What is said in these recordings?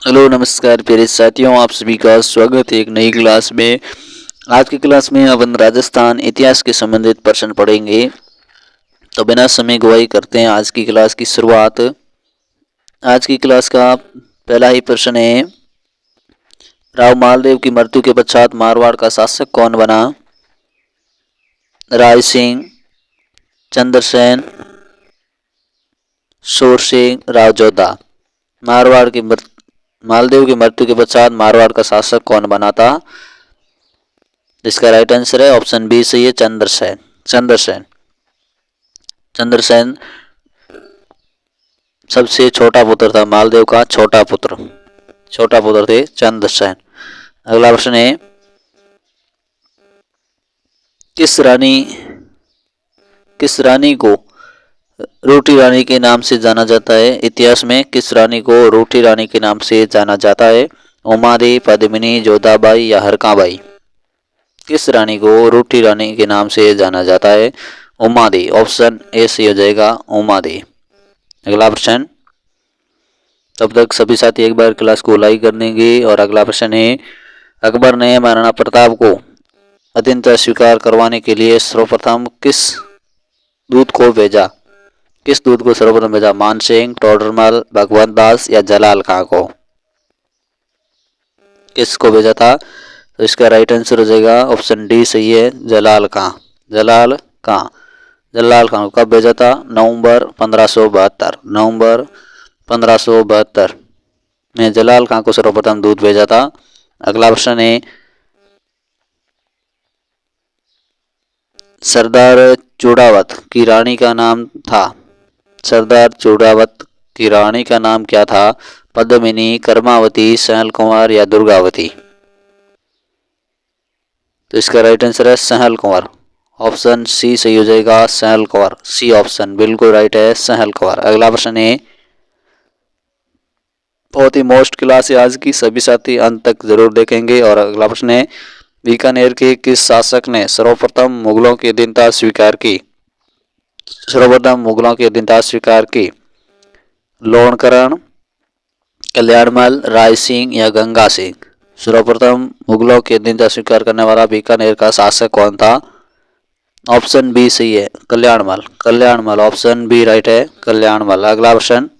Hello नमस्कार प्यारे साथियों, आप सभी का स्वागत है एक नई क्लास में। आज की क्लास में अपन राजस्थान इतिहास के संबंधित प्रश्न पढ़ेंगे। तो बिना समय गवाई करते हैं आज की क्लास की शुरुआत। आज की क्लास का पहला ही प्रश्न है, राव मालदेव की मृत्यु के पश्चात मारवाड़ का शासक कौन बना? राय सिंह, चंद्रसेन, शूरसिंह, राव जोधा। मालदेव की मृत्यु के पश्चात मारवाड़ का शासक कौन बना था? इसका राइट आंसर है ऑप्शन बी सही है, चंद्रसेन। चंद्रसेन चंद्रसेन सबसे छोटा पुत्र था, मालदेव का छोटा पुत्र थे चंद्रसेन। अगला प्रश्न है, किस रानी को रूठी रानी के नाम से जाना जाता है? इतिहास में किस रानी को रूठी रानी के नाम से जाना जाता है? उमादेवी, पद्मिनी, जोधाबाई या हरकाबाई? किस रानी को रूठी रानी के नाम से जाना जाता है? उमादेवी। ऑप्शन ए सही हो जाएगा, उमादेवी। अगला प्रश्न, तब तक सभी साथी एक बार क्लास को लाइक कर देंगे। और अगला प्रश्न है, अकबर ने महाराणा प्रताप को अधीनता स्वीकार करवाने के लिए सर्वप्रथम किस दूत को भेजा? किस दूत को सर्वप्रथम भेजा? मानसिंह, टोडरमल, भगवंत दास या जलाल खां को? किसको भेजा था? तो इसका राइट आंसर हो जाएगा ऑप्शन डी सही है, जलाल खां। जलाल खां को कब भेजा था? नवंबर 1572 में जलाल खां को सर्वप्रथम दूत भेजा था। अगला प्रश्न है, सरदार चूड़ावत की रानी का नाम था? सरदार चूड़ावत की रानी का नाम क्या था? पद्मिनी, कर्मावती, सहल कुंवर या दुर्गावती? तो इसका राइट आंसर है सहल कुंवर। ऑप्शन सी सही हो जाएगा, सहल कुंवर। सी ऑप्शन बिल्कुल राइट है, सहल कुंवर। अगला प्रश्न है, बहुत ही मोस्ट क्लास है आज की, सभी साथी अंत तक जरूर देखेंगे। और अगला प्रश्न है, बीकानेर के किस शासक ने सर्वप्रथम मुगलों की अधीनता स्वीकार की? लोणकरण, कल्याणमल, राय सिंह या गंगा सिंह? सर्वप्रथम मुगलों की अधीनता स्वीकार करने वाला बीकानेर का शासक कौन था? ऑप्शन बी सही है, कल्याणमल। ऑप्शन बी राइट है, कल्याणमल। अगला प्रश्न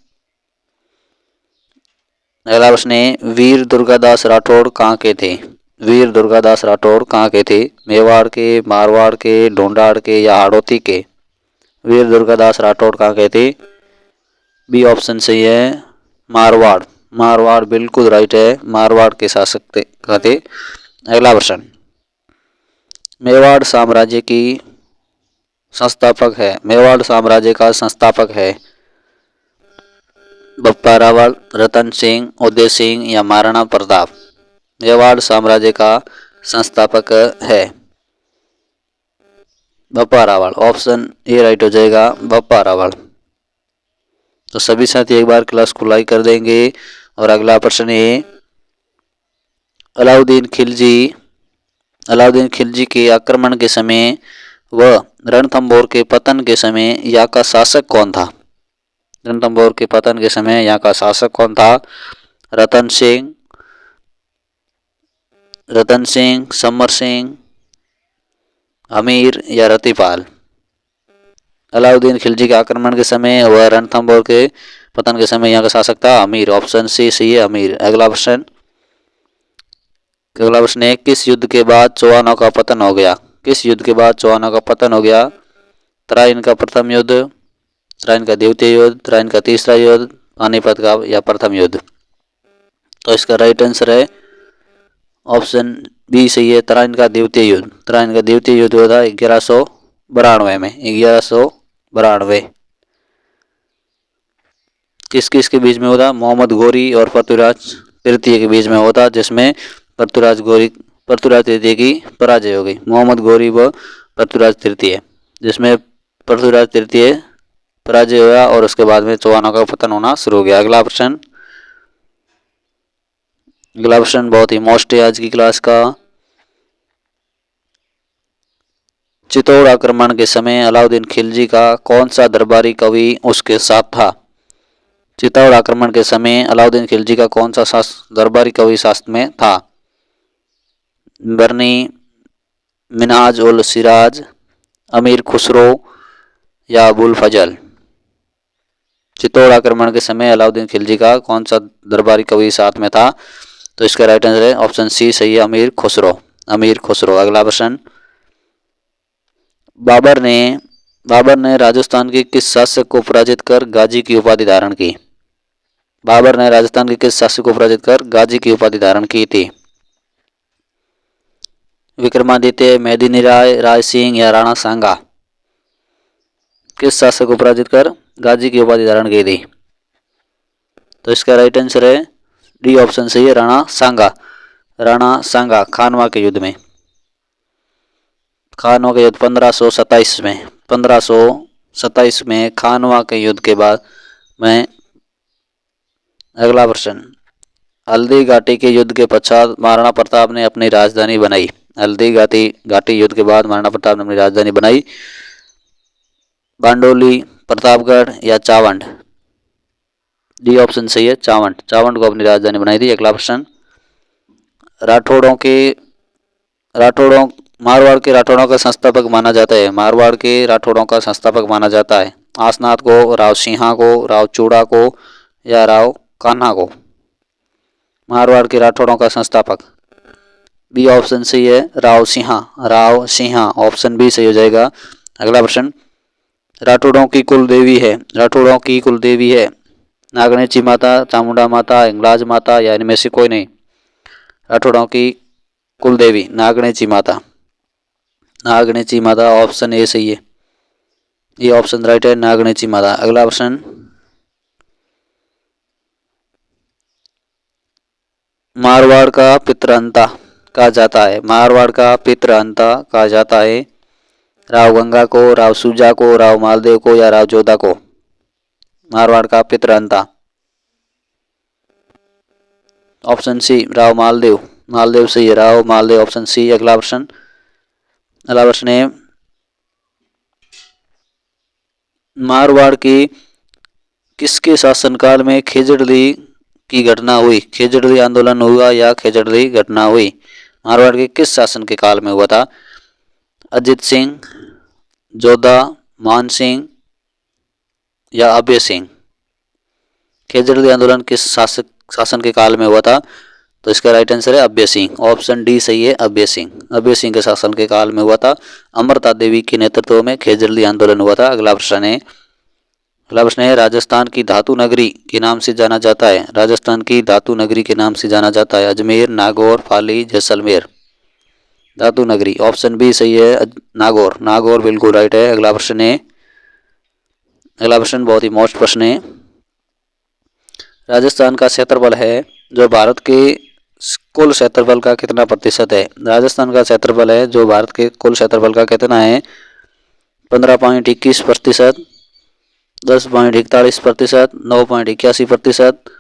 है, वीर दुर्गादास राठौड़ कहाँ के थे? वीर दुर्गादास राठौड़ कहाँ के थे? मेवाड़ के, मारवाड़ के, ढूंढाड़ के या हाड़ौती के? वीर दुर्गादास राठौड़ कहाँ के थे? बी ऑप्शन सही है, मारवाड़ बिल्कुल राइट है, मारवाड़ के शासक थे। अगला प्रश्न, मेवाड़ साम्राज्य का संस्थापक है बप्पा रावल, रतन सिंह, उदय सिंह या महाराणा प्रताप? मेवाड़ साम्राज्य का संस्थापक है Bappa Rawal. Option A right हो जाएगा, बप्पा रावल। तो सभी साथी एक बार क्लास को लाइक कर देंगे। और अगला प्रश्न है, अलाउद्दीन खिलजी के आक्रमण के समय व रणथंभौर के पतन के समय यहाँ का शासक कौन था? रणथंभौर के पतन के समय यहाँ का शासक कौन था? रतन सिंह, समर सिंह, अमीर या रतिपाल? अलाउद्दीन खिलजी के आक्रमण के समय व रणथंभौर के पतन के समय यहाँ का शासक था अमीर। ऑप्शन सी सही है, अमीर। अगला प्रश्न है, किस युद्ध के बाद चौहानों का पतन हो गया? किस युद्ध के बाद चौहानों का पतन हो गया? तराइन का प्रथम युद्ध, तराइन का द्वितीय युद्ध, तराइन का तीसरा युद्ध, पानीपत का या प्रथम युद्ध? तो इसका राइट आंसर है ऑप्शन बी सही है, तराइन का द्वितीय युद्ध। तराइन का द्वितीय युद्ध हुआ था 1192 में। 1192 किस के बीच में होता? मोहम्मद गौरी और पृथ्वीराज तृतीय के बीच में होता, जिसमें पृथ्वीराज तृतीय की पराजय हो गई। मोहम्मद गौरी व पृथ्वीराज तृतीय, जिसमें पृथ्वीराज तृतीय पराजय हुआ और उसके बाद में चौहानों का पतन होना शुरू हो गया। अगला प्रश्न बहुत ही मोस्ट है आज की क्लास का। चित्तौड़ आक्रमण के समय अलाउद्दीन खिलजी का कौन सा दरबारी कवि उसके साथ था? चित्तौड़ आक्रमण के समय अलाउद्दीन खिलजी का कौन सा दरबारी कवि शासन में था? बरनी, मिन्हाज उल सिराज, अमीर खुसरो या अबुल फजल? चित्तौड़ आक्रमण के समय अलाउद्दीन खिलजी का कौन सा दरबारी कवि साथ में था? तो इसका राइट आंसर है ऑप्शन सी सही है, अमीर खुसरो। अमीर खुसरो। अगला प्रश्न, बाबर ने राजस्थान के किस शासक को पराजित कर गाजी की उपाधि धारण की? बाबर ने राजस्थान के किस शासक को पराजित कर गाजी की उपाधि धारण की थी? विक्रमादित्य, मेदिनी राय, राय सिंह या राणा सांगा? किस शासक को पराजित कर गाजी की उपाधि धारण की थी? तो इसका राइट आंसर है डी ऑप्शन सही है, राणा सांगा। राणा सांगा खानवा के युद्ध में। खानवा के युद्ध 1527 में खानवा के युद्ध के बाद में। अगला प्रश्न, हल्दी घाटी के युद्ध के पश्चात महाराणा प्रताप ने अपनी राजधानी बनाई। हल्दी घाटी युद्ध के बाद महाराणा प्रताप ने अपनी राजधानी बनाई। बांडोली, प्रतापगढ़ या चावंड? डी ऑप्शन सही है, चावंड। चावंड को अपनी राजधानी बनाई थी। अगला प्रश्न, मारवाड़ के राठौड़ों का संस्थापक माना जाता है। मारवाड़ के राठौड़ों का संस्थापक माना जाता है आसनाथ को, राव सिंहा को, राव चूड़ा को या राव कान्हा को? मारवाड़ के राठौड़ों का संस्थापक बी ऑप्शन सही है, राव सिंहा। राव सिंहा ऑप्शन बी सही हो जाएगा। अगला प्रश्न, राठौड़ों की कुल देवी है नागणेची माता, चामुंडा माता, हिंगलाज माता या इनमें से कोई नहीं? राठौड़ों की कुल देवी नागणेची माता। नागणेची माता ऑप्शन ए सही है, ये ऑप्शन राइट है, नागणेची माता। अगला प्रश्न, मारवाड़ का पितरहंता कहा जाता है। मारवाड़ का पितरहंता कहा जाता है राव गंगा को, राव सूजा को, राव मालदेव को या राव जोधा को? मारवाड़ का पितरहंता ऑप्शन सी, राव मालदेव। मालदेव सही है, राव मालदेव ऑप्शन सी। अगला प्रश्न है, मारवाड़ की किसके शासनकाल में खेजड़ली की घटना हुई? खेजड़ली आंदोलन हुआ या खेजड़ली घटना हुई? मारवाड़ के किस शासन के काल में हुआ था? अजित सिंह, जोधा, मान सिंह या अभय सिंह? खेजड़ली आंदोलन किस शासन के काल में हुआ था? तो इसका राइट आंसर है अभय सिंह। ऑप्शन डी सही है, अभय सिंह। अभय सिंह के शासन के काल में हुआ था। अमृता देवी के नेतृत्व में खेजड़ली आंदोलन हुआ था। अगला प्रश्न है, राजस्थान की धातु नगरी के नाम से जाना जाता है। राजस्थान की धातु नगरी के नाम से जाना जाता है अजमेर, नागौर, पाली, जैसलमेर? धातु नगरी ऑप्शन बी सही है, नागौर। नागौर बिल्कुल राइट है। अगला प्रश्न बहुत ही मोस्ट प्रश्न है, राजस्थान का क्षेत्रफल है जो भारत के कुल क्षेत्रफल का कितना प्रतिशत है? राजस्थान का क्षेत्रफल है जो भारत के कुल क्षेत्रफल का कितना है? 15.21%, 10.41%, 9.81%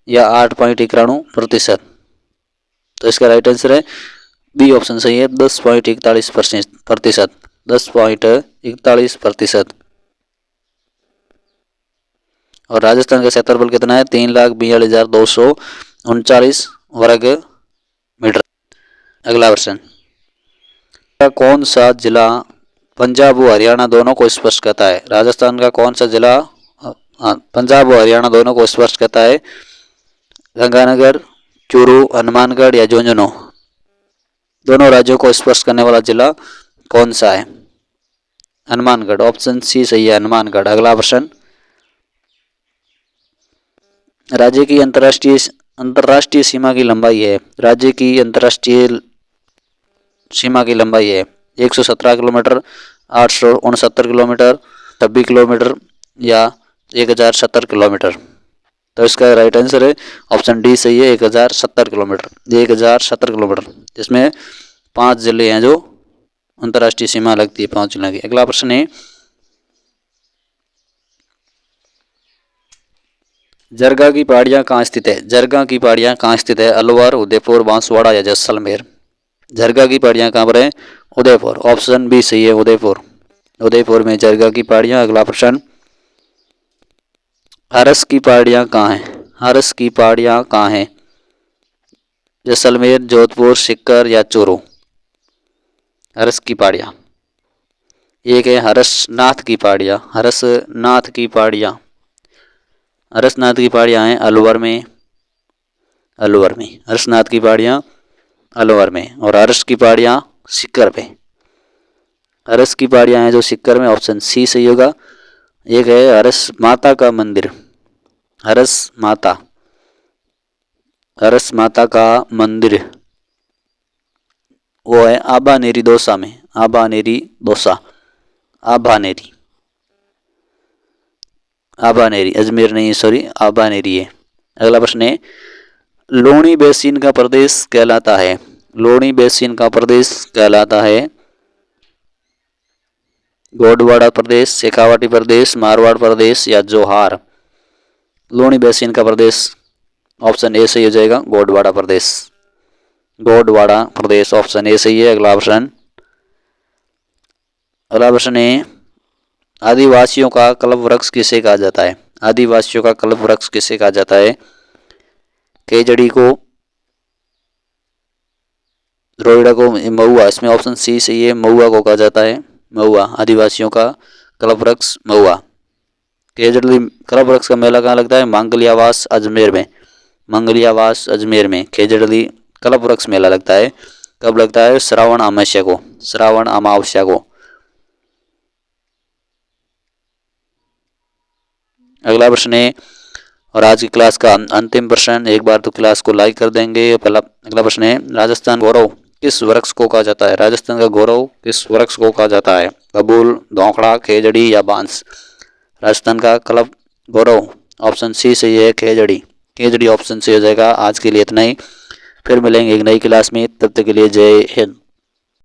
या 8.91%? तो इसका राइट आंसर है बी ऑप्शन सही है, 10.41%। 10.41%। और राजस्थान का क्षेत्रफल कितना है? 3,42,239 वर्ग मीटर। अगला प्रश्न, कौन सा जिला पंजाब व हरियाणा दोनों को स्पर्श करता है? राजस्थान का कौन सा जिला पंजाब व हरियाणा दोनों को स्पर्श करता है? गंगानगर, चूरू, हनुमानगढ़ या झुंझुनू? दोनों राज्यों को स्पर्श करने वाला जिला कौन सा है? हनुमानगढ़ ऑप्शन सी सही है, हनुमानगढ़। अगला प्रश्न, राज्य की अंतर्राष्ट्रीय सीमा की लंबाई है। राज्य की अंतर्राष्ट्रीय सीमा की लंबाई है 117 किलोमीटर, 869 किलोमीटर, 26 किलोमीटर या 1070 किलोमीटर? तो इसका राइट आंसर है ऑप्शन डी सही है, 1070 किलोमीटर। 1070 किलोमीटर, जिसमें 5 जिले हैं जो अंतर्राष्ट्रीय सीमा लगती है 5 जिलों की। अगला प्रश्न है, जरगा की पहाड़ियाँ कहाँ स्थित है? जरगा की पहाड़ियाँ कहाँ स्थित है? अलवर, उदयपुर, बांसवाड़ा या जैसलमेर? जरगा की पहाड़ियाँ कहाँ पर है? उदयपुर। ऑप्शन बी सही है, उदयपुर। उदयपुर में जरगा की पहाड़ियाँ। अगला प्रश्न, हरस की पहाड़ियाँ कहाँ हैं? हरस की पहाड़ियाँ कहाँ हैं? जैसलमेर, जोधपुर, सीकर या चूरू? हरस की पहाड़ियाँ। एक है हरसनाथ की पहाड़ियाँ। हरसनाथ की पहाड़ियाँ, हरसनाथ की पहाड़ियाँ हैं अलवर में। अलवर में हरसनाथ की पहाड़ियाँ अलवर में। और हरस की पहाड़ियाँ सीकर पे। हरस की पहाड़ियाँ हैं जो सीकर में, ऑप्शन सी सही होगा। एक है हरस माता का मंदिर। हरस माता, हरस माता का मंदिर वो है आबानेरी दौसा में। आबानेरी दौसा, आबानेरी, आबानेरी, अजमेर नहीं, सॉरी, आबानेरी है। अगला प्रश्न है लोणी बेसिन का प्रदेश कहलाता है। लोणी बेसिन का प्रदेश कहलाता है गोंडवाना प्रदेश, शेखावाटी प्रदेश, मारवाड़ प्रदेश या जोहार? लोणी बेसिन का प्रदेश, ऑप्शन ए सही हो जाएगा, गोंडवाना प्रदेश। गोंडवाना प्रदेश, ऑप्शन ए सही है। अगला प्रश्न है आदिवासियों का कल्प वृक्ष किसे कहा जाता है? आदिवासियों का कल्प वृक्ष किसे कहा जाता है? केजड़ी को, रोइड़ा को, महुआ? इसमें ऑप्शन सी सही है, महुआ को कहा जाता है। महुआ, आदिवासियों का कल्प वृक्ष महुआ। केजड़ी कल्प वृक्ष का मेला कहाँ लगता है? मांगलियावास अजमेर में। मांगलियावास अजमेर में खेजड़ी कल्प वृक्ष मेला लगता है। कब लगता है? श्रावण अमावस्या को। श्रावण अमावस्या को। अगला प्रश्न है और आज की क्लास का अंतिम प्रश्न, एक बार तो क्लास को लाइक कर देंगे। पहला अगला प्रश्न है राजस्थान गौरव किस वृक्ष को कहा जाता है? राजस्थान का गौरव किस वृक्ष को कहा जाता है? बबूल, धौंकड़ा, खेजड़ी या बांस? राजस्थान का कल्प गौरव, ऑप्शन सी सही है, खेजड़ी। खेजड़ी ऑप्शन सी हो जाएगा। आज के लिए इतना ही, फिर मिलेंगे एक नई क्लास में, तब तक के लिए जय हिंद।